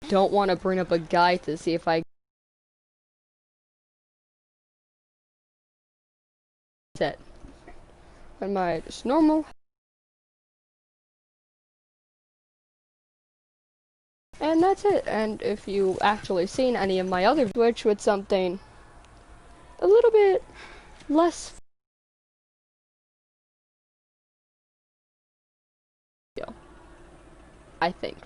don't want to bring up a guide to see if I set. And my just normal. And that's it. And if you actually seen any of my other Twitch with something a little bit less, I think.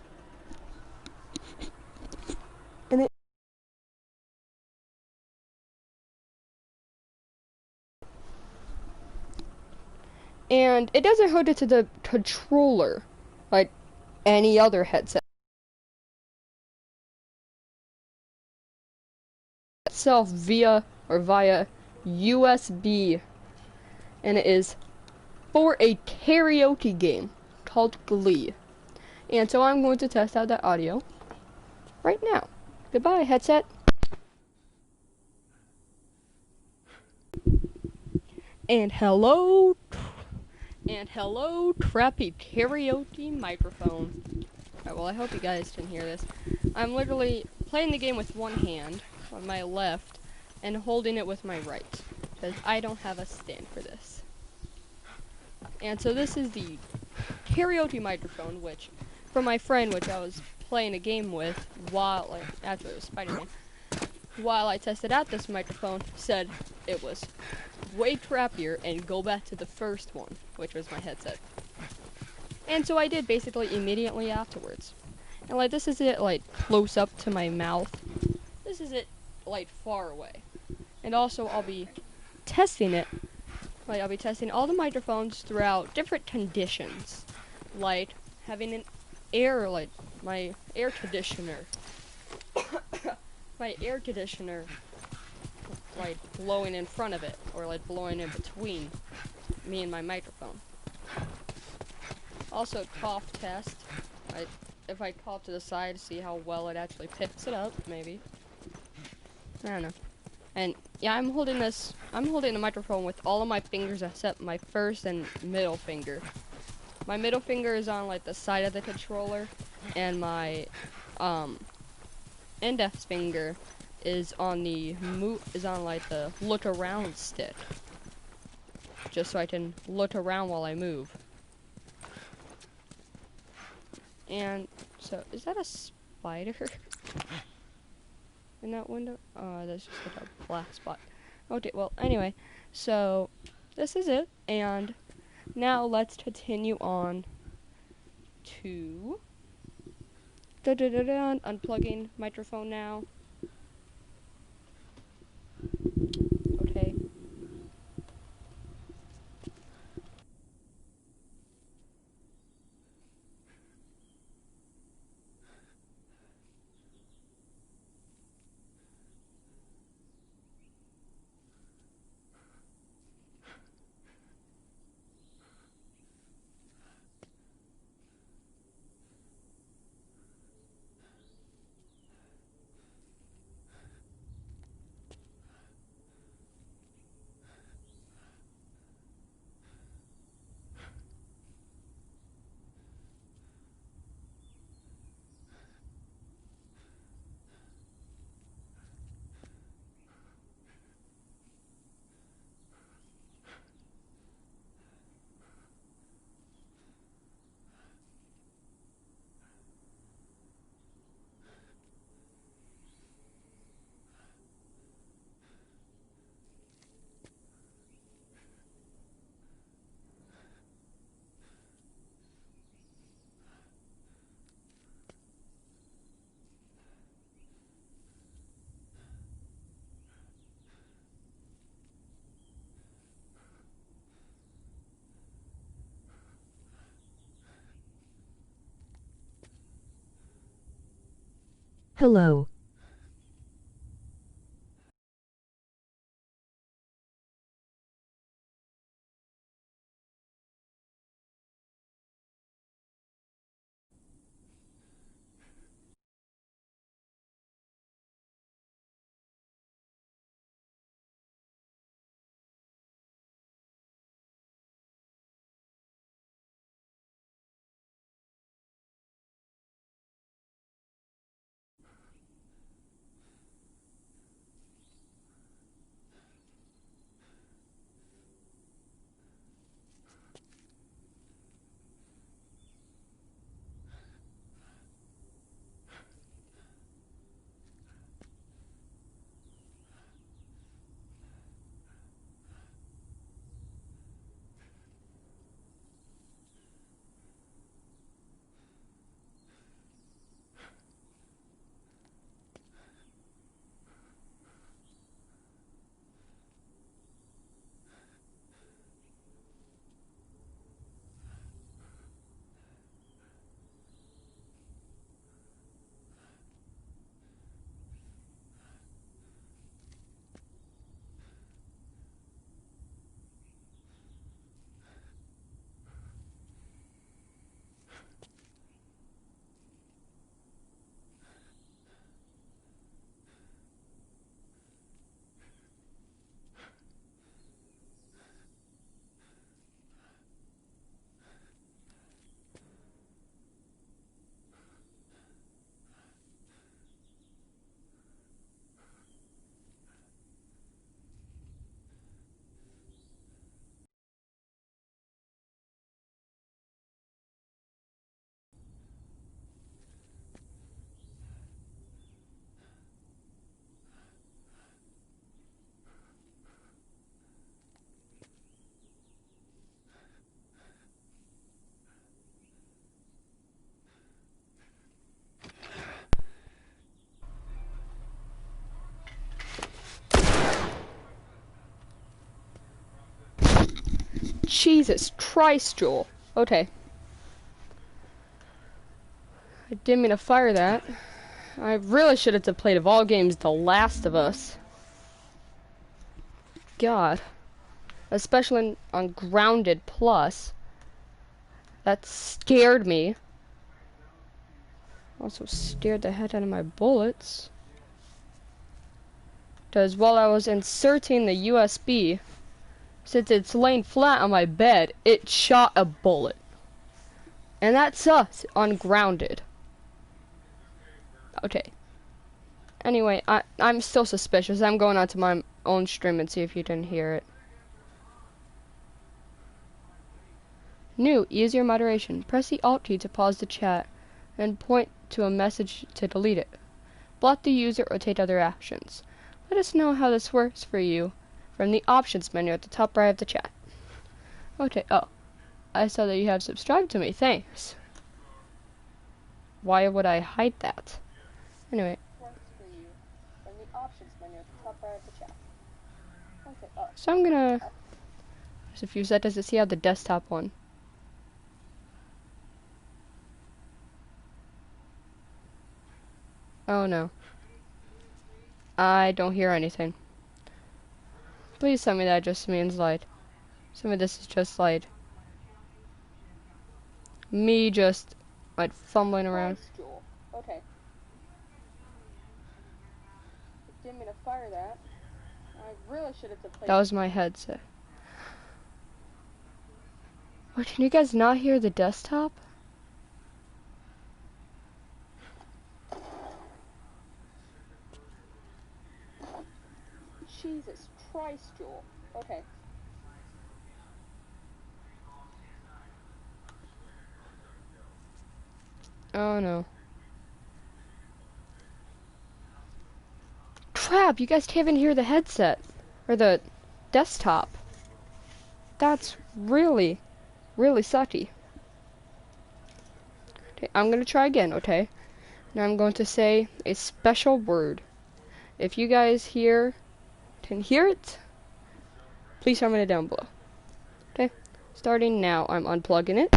And it doesn't hook it to the controller like any other headset itself via USB, and it is for a karaoke game called Glee. And so I'm going to test out that audio right now. Goodbye, headset. And hello, crappy karaoke microphone. Alright, well, I hope you guys can hear this. I'm literally playing the game with one hand on my left and holding it with my right, because I don't have a stand for this. And so this is the karaoke microphone, which, from my friend, which I was playing a game with while, like, actually it was Spider-Man, while I tested out this microphone, said it was way crappier and go back to the first one, which was my headset. And so I did basically immediately afterwards. And like this is it like close up to my mouth. This is it like far away. And also I'll be testing it. Like I'll be testing all the microphones throughout different conditions. Like having an air like my air conditioner. My air conditioner like blowing in front of it or like blowing in between me and my microphone. Also cough test. If I cough to the side, see how well it actually picks it up, maybe. I don't know. And yeah, I'm holding the microphone with all of my fingers except my first and middle finger. My middle finger is on like the side of the controller, and my index finger is on like the look around stick. Just so I can look around while I move. And so, is that a spider in that window? Oh, that's just like a black spot. Okay, well, anyway, so this is it, and now let's continue on to unplugging microphone now. Okay. Hello. Jesus Christ, Joel. Okay. I didn't mean to fire that. I really should have played of all games The Last of Us. God. Especially on Grounded Plus. That scared me. Also scared the heck out of my bullets. Because while I was inserting the USB, since it's laying flat on my bed, it shot a bullet. And that's us on Grounded. Okay. Anyway, I'm still suspicious. I'm going on to my own stream and see if you can hear it. New, easier moderation. Press the Alt key to pause the chat and point to a message to delete it. Block the user or take other actions. Let us know how this works for you from the options menu at the top right of the chat. Okay, oh. I saw that you have subscribed to me. Thanks. Why would I hide that? Anyway. So I'm gonna... There's a few seconds to see how the desktop one. Oh no. I don't hear anything. Please tell me that just means like... Some of this is just like... Me just... like fumbling around. Okay. Didn't mean to fire that. I really should have played. That was my headset. What, can you guys not hear the desktop? Jesus Christ, Joel. Okay. Oh no. Crap, you guys can't even hear the headset. Or the desktop. That's really, really sucky. Okay, I'm gonna try again, okay? Now I'm going to say a special word. If you guys can hear it, please comment it down below. Okay, starting now, I'm unplugging it.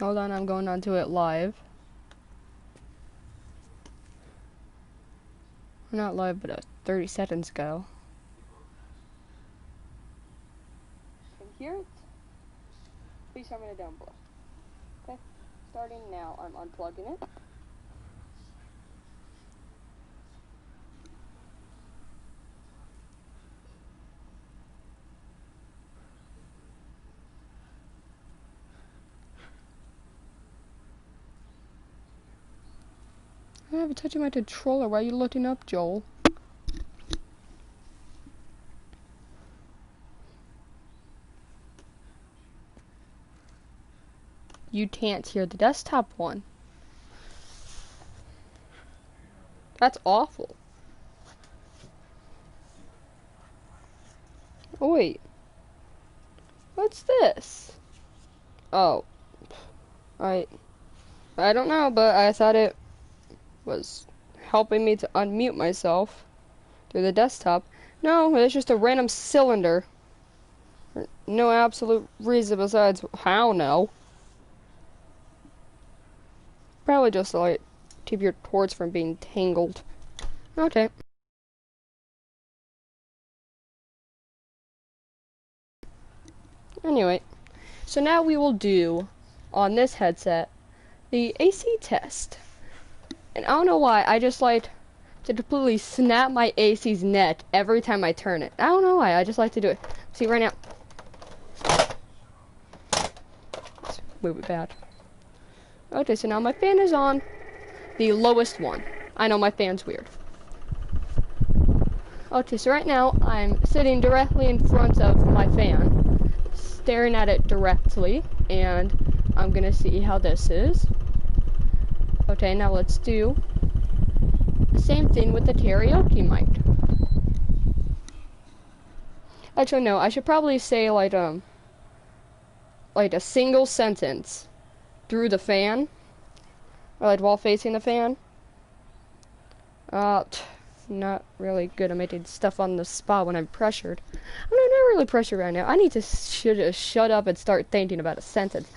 Hold on, I'm going onto it live. Not live, but 30 seconds ago. Can you hear it? Please comment it down below. Okay, starting now, I'm unplugging it. I haven't touched my controller. Why are you looking up, Joel? You can't hear the desktop one. That's awful. Oh, wait. What's this? Oh. I don't know, but I thought it was helping me to unmute myself through the desktop. No, it's just a random cylinder. No absolute reason besides how no. Probably just like keep your cords from being tangled. Okay. Anyway, so now we will do on this headset the AC test. And I don't know why, I just like to completely snap my AC's neck every time I turn it. I don't know why, I just like to do it. See, right now. Let's move it bad. Okay, so now my fan is on the lowest one. I know my fan's weird. Okay, so right now I'm sitting directly in front of my fan, staring at it directly, and I'm gonna see how this is. Okay, now let's do the same thing with the karaoke mic. Actually, no, I should probably say like a single sentence through the fan, or like while facing the fan. Not really good at making stuff on the spot when I'm pressured. I'm not really pressured right now. I need to shut up and start thinking about a sentence.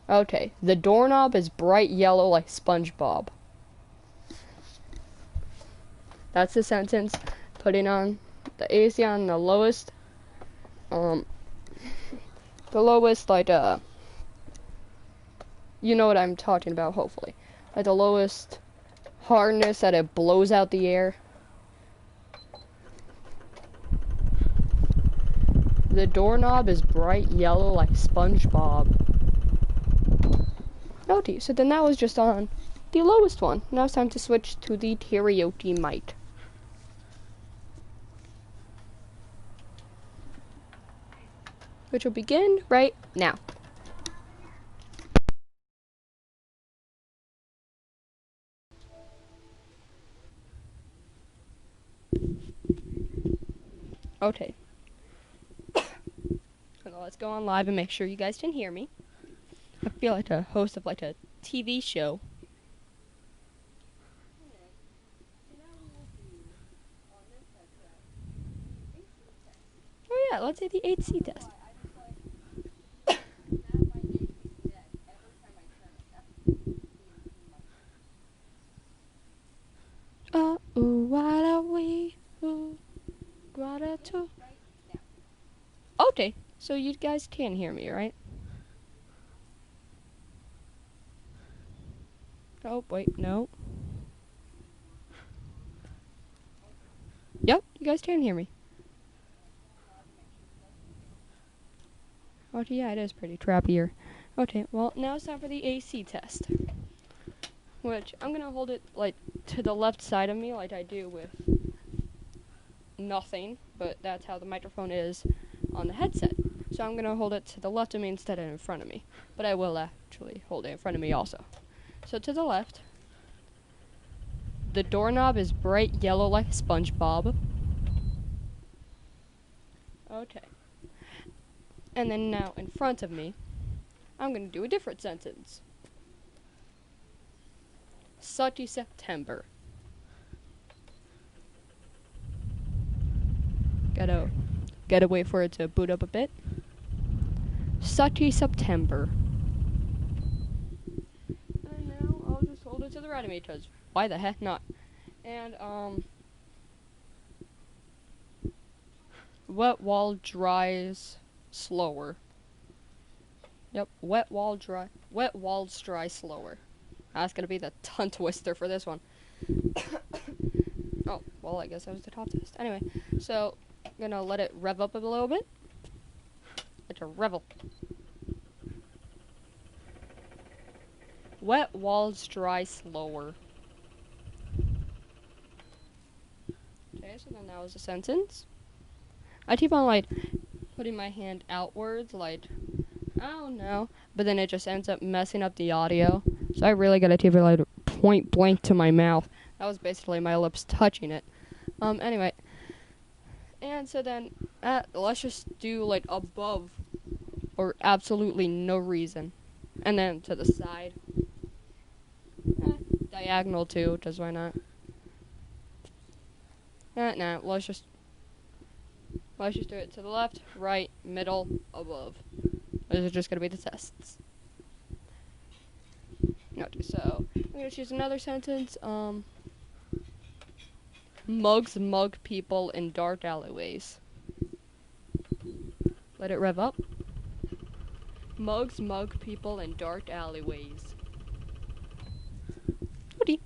Okay. The doorknob is bright yellow like SpongeBob. That's the sentence. Putting on the AC on the lowest. The lowest, like, you know what I'm talking about, hopefully. Like the lowest hardness that it blows out the air. The doorknob is bright yellow like SpongeBob. Okay, so then that was just on the lowest one. Now it's time to switch to the karaoke mic. Which will begin right now. Okay. So let's go on live and make sure you guys can hear me. I feel like a host of like a TV show. Oh yeah, let's say the 8C test. What are we? Okay, so you guys can hear me, right? Oh, wait, no. Yep, you guys can hear me. Okay, yeah, it is pretty trappy here. Okay, well, now it's time for the AC test. Which, I'm gonna hold it, like, to the left side of me, like I do with nothing, but that's how the microphone is on the headset. So I'm gonna hold it to the left of me instead of in front of me. But I will actually hold it in front of me also. So to the left, the doorknob is bright yellow like SpongeBob. Okay. And then now in front of me, I'm gonna do a different sentence. Sucky September. Gotta wait for it to boot up a bit. Sucky September. And now I'll just hold it to the right of me, because why the heck not? And, wet wall dries slower. Yep, wet walls dry slower. That's gonna be the tongue twister for this one. Oh, well, I guess that was the top test. Anyway, so I'm gonna let it rev up a little bit. It's a revel. Wet walls dry slower. Okay, so then that was a sentence. I keep on, like, putting my hand outwards, like, I don't know, but then it just ends up messing up the audio. So I really gotta keep it, like, point blank to my mouth. That was basically my lips touching it. Anyway. And so then, let's just do, like, above, or absolutely no reason. And then to the side. Diagonal too, just why not? Nah, let's just do it to the left, right, middle, above. Those are just gonna be the tests. Okay, so I'm gonna choose another sentence. Mugs mug people in dark alleyways. Let it rev up. Mugs mug people in dark alleyways. Okay.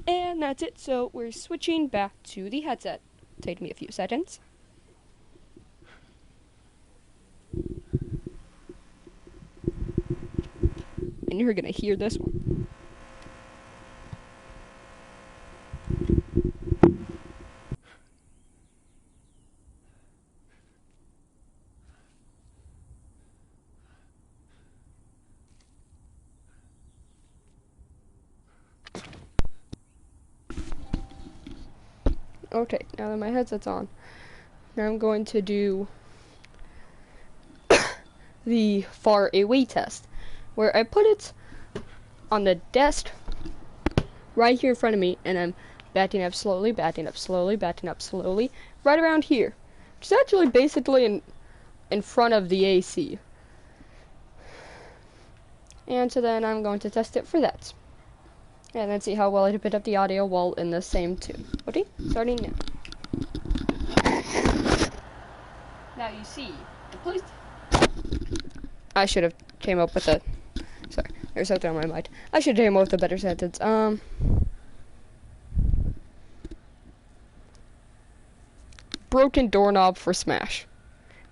And that's it. So we're switching back to the headset. Take me a few seconds. And you're gonna hear this one. Okay, now that my headset's on, now I'm going to do the far away test, where I put it on the desk right here in front of me, and I'm batting up slowly, batting up slowly, batting up slowly, right around here. Which is actually basically in front of the AC. And so then I'm going to test it for that. And then see how well I can pick up the audio while in the same tune. Okay, starting now. Now you see, the police... I should have came up with a... Sorry, there's something on my mind. I should have came up with a better sentence. Broken doorknob for Smash.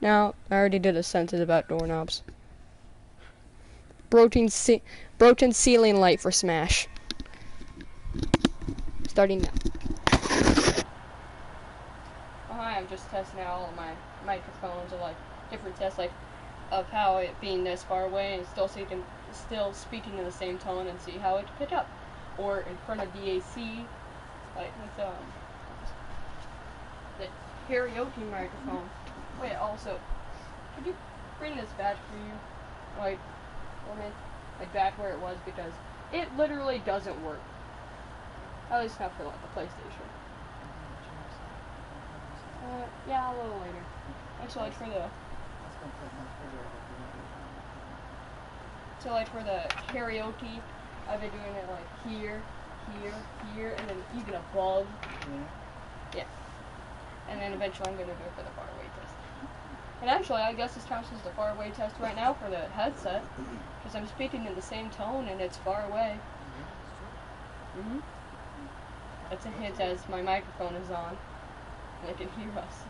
Now, I already did a sentence about doorknobs. Broken ceiling light for Smash. Starting now. Hi, I'm just testing out all of my microphones, or like different tests, like of how it being this far away and still speaking in the same tone, and see how it pick up. Or in front of the AC, like with the karaoke microphone. Wait, also, could you bring this back for you? Like back where it was, because it literally doesn't work. At least not for like the PlayStation. Yeah, a little later. Actually, like for the karaoke, I've been doing it like here, and then even above. Yeah. And then eventually I'm gonna do it for the far away test. And actually, I guess this counts as the far away test right now for the headset, because I'm speaking in the same tone and it's far away. That's a hint as my microphone is on, and they can hear us.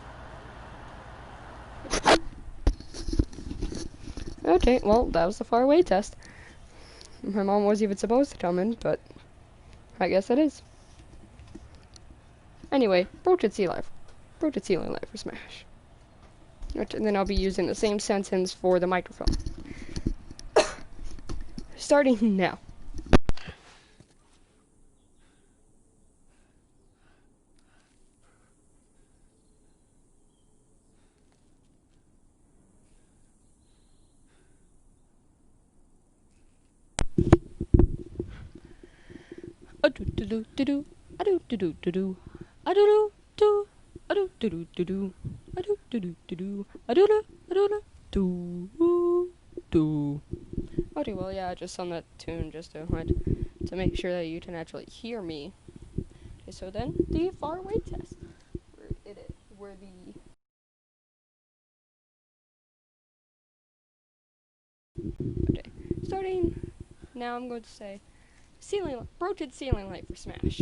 Okay, well, that was the far away test. My mom wasn't even supposed to come in, but I guess it is. Anyway, broken ceiling light for Smash. And then I'll be using the same sentence for the microphone. Starting now. A-do-do-do-do-do, a-do-do-do-do-do, a-do-do-do, a-do-do-do-do-do, a-do-do-do-do-do, a-do-do-do-do-do. Okay, well, yeah, I just on that tune just to make sure that you can actually hear me. Okay, so then the far away test, where the okay, starting now, I'm going to say broken ceiling light for Smash.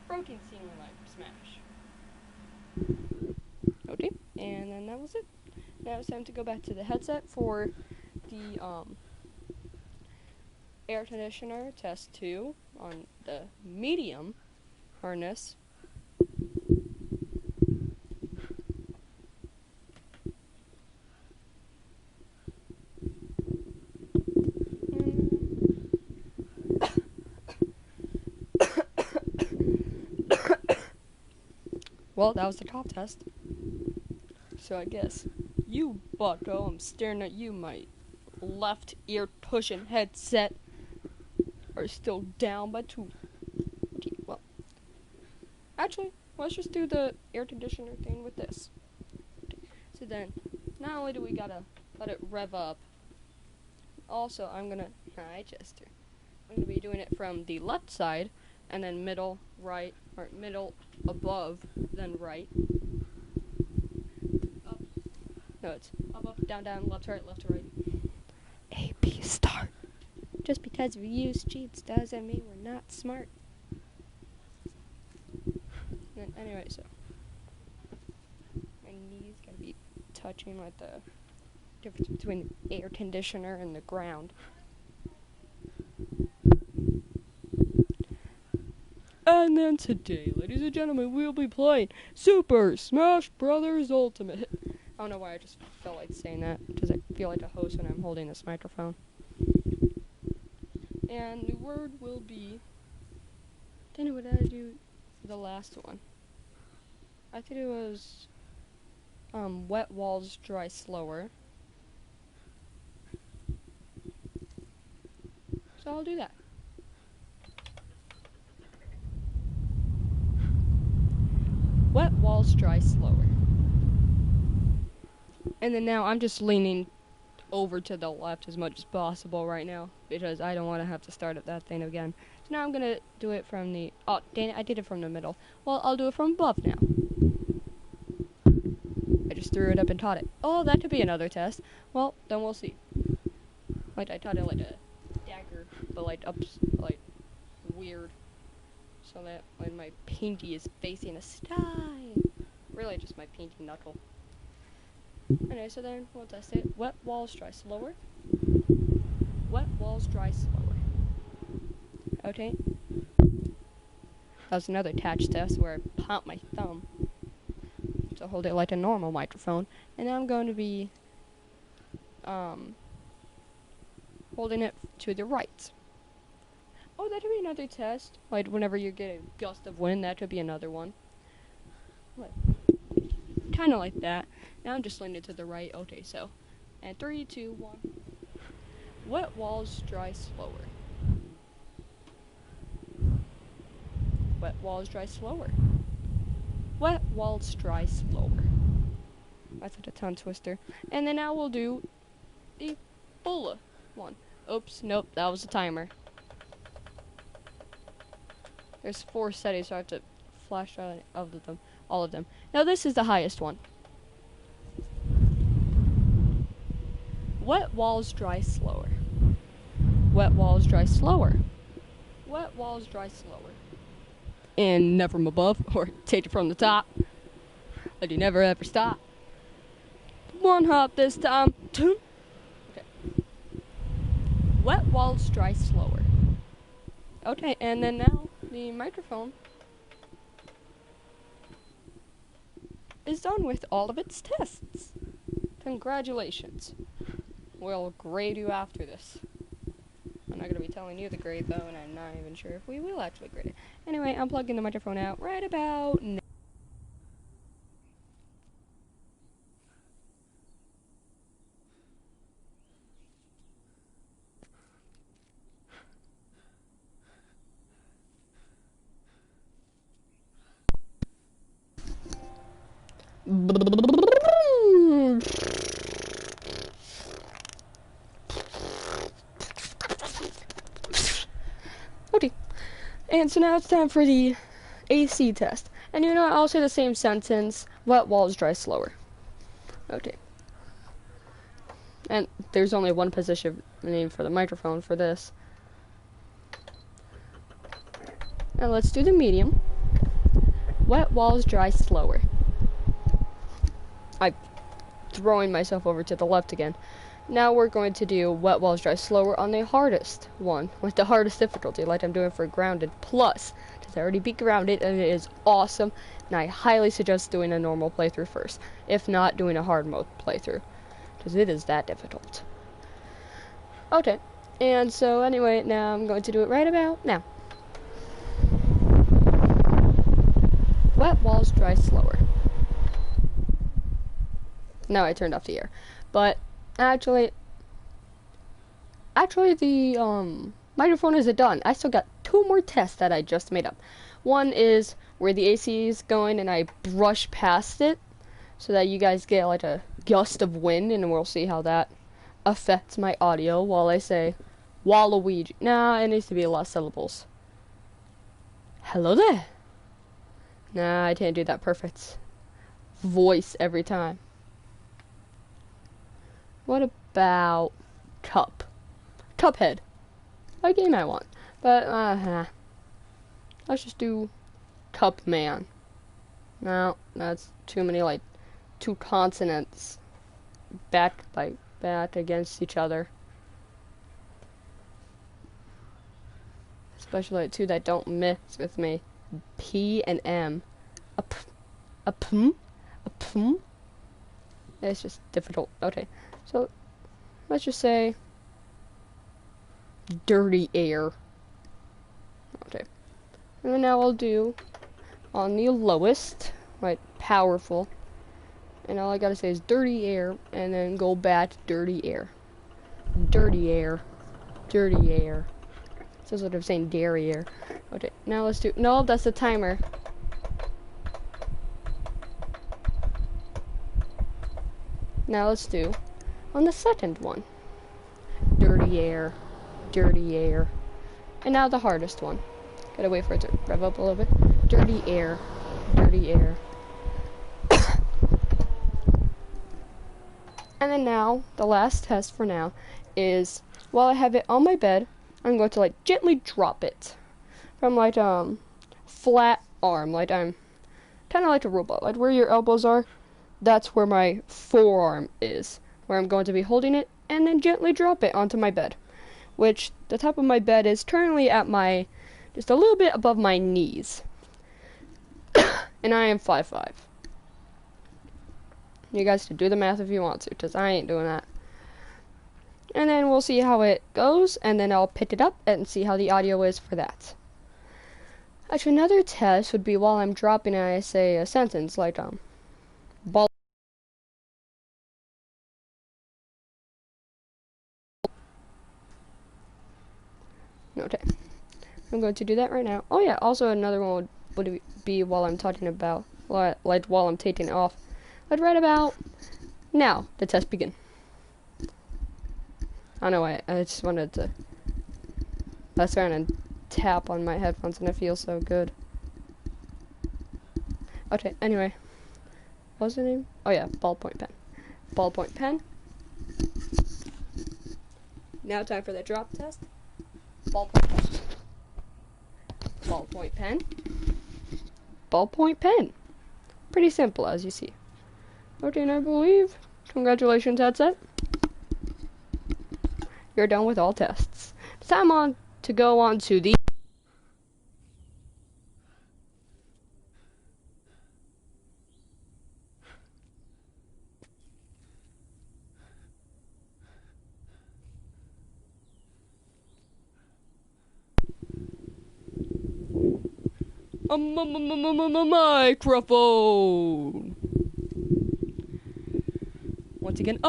Broken ceiling light for Smash. Okay, and then that was it. Now it's time to go back to the headset for the air conditioner test 2 on the medium harness. Well, that was the top test. So I guess you, bucko, I'm staring at you, my left ear pushing headset, are still down by 2. Okay, well, actually, let's just do the air conditioner thing with this. Okay, so then, not only do we gotta let it rev up, also I'm gonna be doing it from the left side, and then middle, right, or middle, above, then right. Up. No, it's up, down, left to right. A, B, star. Just because we use cheats doesn't mean we're not smart. And anyway, so my knees gotta be touching like the difference between the air conditioner and the ground. And then today, ladies and gentlemen, we'll be playing Super Smash Bros. Ultimate. I don't know why I just felt like saying that, because I feel like a host when I'm holding this microphone. And the word will be... Then what did I do? the last one. I think it was wet walls dry slower. So I'll do that. Wet walls dry slower. And then now I'm just leaning over to the left as much as possible right now because I don't want to have to start at that thing again. So now I'm gonna do it from the, oh dang it, I did it from the middle. Well, I'll do it from above now. I just threw it up and taught it. Oh, that could be another test. Well, then we'll see. Like I taught it like a dagger, but like up, like weird, so that when my pinky is facing a sky, really just my pinky knuckle. Anyway, so then we'll test it. Wet walls dry slower. Wet walls dry slower. Okay. That was another touch test where I pump my thumb to hold it like a normal microphone, and now I'm going to be holding it to the right. Oh, that could be another test. Like whenever you get a gust of wind, that could be another one. What? Kind of like that. Now I'm just leaning to the right. Okay, so, and 3, 2, 1. Wet walls dry slower. Wet walls dry slower. Wet walls dry slower. That's a tongue twister. And then now we'll do the full one. Oops, nope, that was a timer. There's 4 settings, so I have to flash out all of them. Now this is the highest one. Wet walls dry slower. Wet walls dry slower. Wet walls dry slower. And never from above, or take it from the top. But you never ever stop. 1 hop this time. 2. Okay. Wet walls dry slower. Okay, and then now the microphone is done with all of its tests. Congratulations. We'll grade you after this. I'm not going to be telling you the grade though, and I'm not even sure if we will actually grade it. Anyway, I'm plugging the microphone out right about now. Okay, and so now it's time for the AC test. And you know what, I'll say the same sentence. Wet walls dry slower. Okay. And there's only one position name for the microphone for this. Now let's do the medium. Wet walls dry slower. I'm throwing myself over to the left again. Now we're going to do wet walls dry slower on the hardest one, with the hardest difficulty, like I'm doing for grounded plus, because I already beat grounded and it is awesome. And I highly suggest doing a normal playthrough first, if not doing a hard mode playthrough, because it is that difficult. Okay, and so anyway, now I'm going to do it right about now. Wet walls dry slower. Now I turned off the air, but actually the microphone isn't done. I still got 2 more tests that I just made up. One is where the AC is going and I brush past it so that you guys get like a gust of wind, and we'll see how that affects my audio while I say Waluigi. Nah, it needs to be a lot of syllables. Hello there. Nah, I can't do that perfect voice every time. What about Cup? Cuphead. A game I want. But, let's just do Cup Man. No, that's too many, like, 2 consonants back against each other. Especially like 2 that don't mix with me. P and M. A pm? It's just difficult. Okay. So, let's just say dirty air. Okay. And then now I'll do on the lowest, right, powerful. And all I gotta say is dirty air, and then go back to dirty air. Dirty air. Dirty air. That's what I'm saying, dairy air. Okay, now let's do, no, that's the timer. Now let's do on the second one. Dirty air. Dirty air. And now the hardest one. Gotta wait for it to rev up a little bit. Dirty air. Dirty air. And then now, the last test for now is, while I have it on my bed, I'm going to like gently drop it from like flat arm, like I'm kind of like a robot, like where your elbows are. That's where my forearm is, where I'm going to be holding it, and then gently drop it onto my bed, which the top of my bed is currently at my, just a little bit above my knees, and I am 5'5". You guys can do the math if you want to, because I ain't doing that. And then we'll see how it goes, and then I'll pick it up and see how the audio is for that. Actually, another test would be while I'm dropping it, I say a sentence like, ball. Okay. I'm going to do that right now. Oh yeah, also another one would be while I'm talking about, like while I'm taking it off. Like right about now, the test begin. I know, I just wanted to, I was trying to tap on my headphones and it feels so good. Okay, anyway. What was the name? Oh yeah, ballpoint pen. Ballpoint pen. Now time for the drop test. Ballpoint pen. Ballpoint pen. Ballpoint pen. Pretty simple, as you see. Okay, and I believe, congratulations, headset. You're done with all tests. It's time on to go on to the microphone. Once again,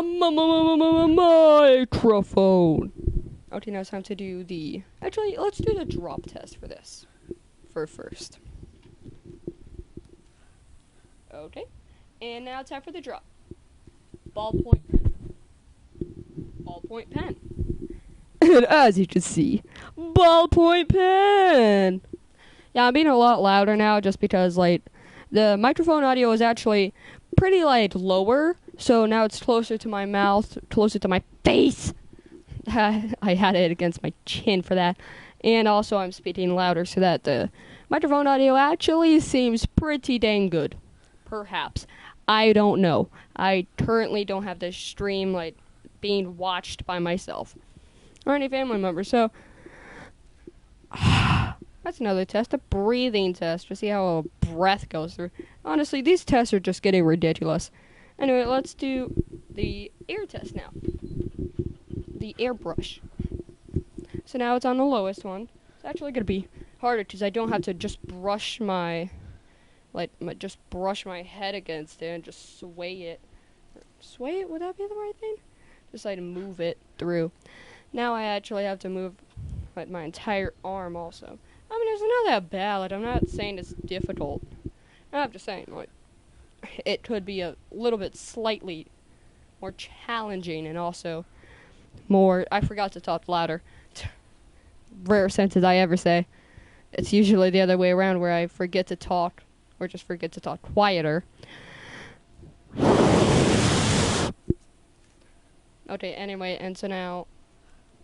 microphone. Okay, now it's time to do the, actually, let's do the drop test for this, first. Okay, and now it's time for the drop. Ballpoint pen. Ballpoint pen. And as you can see, ballpoint pen. Yeah, I'm being a lot louder now just because, like, the microphone audio is actually pretty, like, lower. So now it's closer to my mouth, closer to my face. I had it against my chin for that. And also I'm speaking louder so that the microphone audio actually seems pretty dang good. Perhaps. I don't know. I currently don't have this stream, like, being watched by myself or any family member. So that's another test, a breathing test, to see how a breath goes through. Honestly, these tests are just getting ridiculous. Anyway, let's do the air test now. The airbrush. So now it's on the lowest one. It's actually going to be harder because I don't have to just brush my, just brush my head against it and just sway it. Sway it? Would that be the right thing? Just like move it through. Now I actually have to move like my entire arm also. I mean, it's not that bad. Like, I'm not saying it's difficult. I'm just saying, like, it could be a little bit slightly more challenging and also more, I forgot to talk louder. Rare sentence I ever say. It's usually the other way around where I forget to talk or just forget to talk quieter. Okay, anyway, and so now,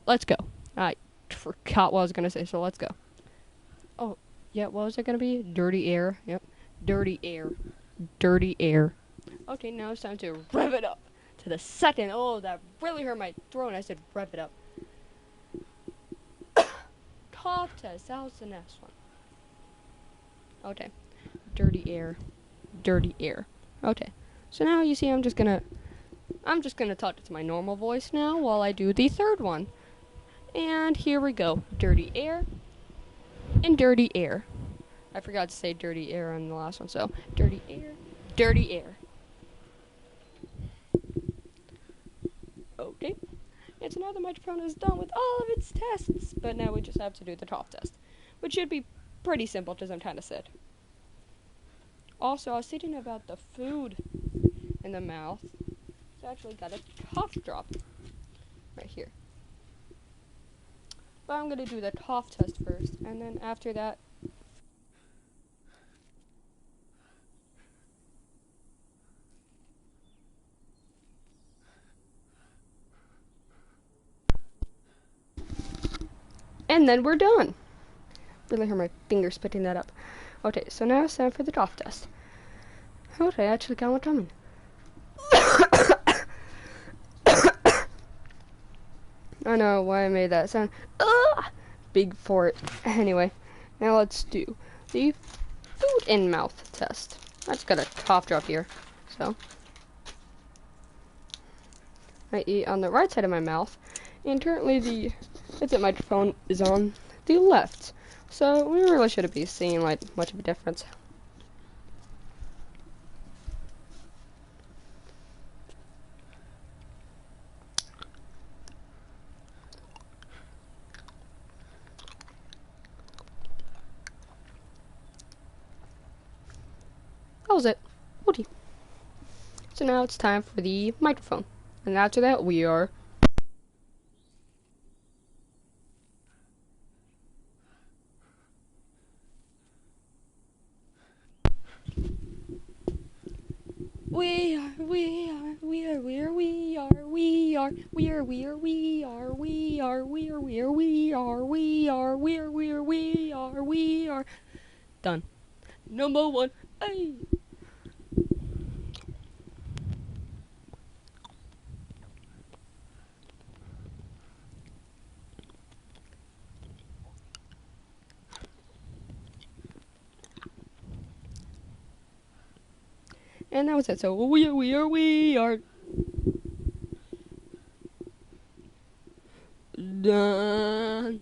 let's go. I forgot what I was going to say, so let's go. Oh, yeah, what was it going to be? Dirty air. Yep. Dirty air. Dirty air. Okay, now it's time to rev it up to the second. Oh, that really hurt my throat. I said rev it up. Cough test. That was the next one. Okay. Dirty air. Dirty air. Okay. So now you see I'm just gonna talk to my normal voice now while I do the third one. And here we go. Dirty air and dirty air. I forgot to say dirty air on the last one, so dirty air. Dirty air. Okay. And so now the microphone is done with all of its tests, but now we just have to do the cough test, which should be pretty simple, as I'm kind of said. Also, I was thinking about the food in the mouth. So I actually got a cough drop right here. But I'm going to do the cough test first, and then after that, and then we're done. Really hurt my fingers picking that up. Okay, so now it's time for the cough test. Okay, I actually got one coming. I know why I made that sound. Big for it. Anyway, now let's do the food in mouth test. I just got a cough drop here, so I eat on the right side of my mouth, and currently the headset microphone is on the left, so we really shouldn't be seeing like much of a difference. That was it. Okay. So now it's time for the microphone. And after that, we are... We are, we are, we are, we are, we are, we are, we are, we are, we are, we are, we are, we are, we are, we are, we are, we are, we are, we are. Done. Number one. Hey. And that was it. So we are done.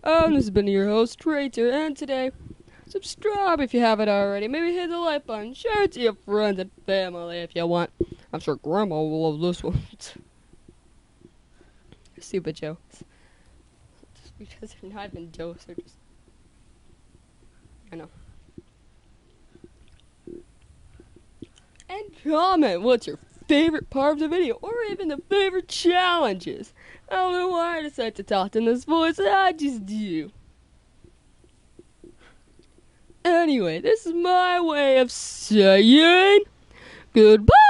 This has been your host, Traitor, and today, subscribe if you haven't already. Maybe hit the like button. Share it to your friends and family if you want. I'm sure Grandma will love this one. Stupid jokes. Just because they're not even jokes, they're just... I know. And comment what's your favorite part of the video, or even the favorite challenges. I don't know why I decided to talk in this voice, I just do. Anyway, this is my way of saying goodbye.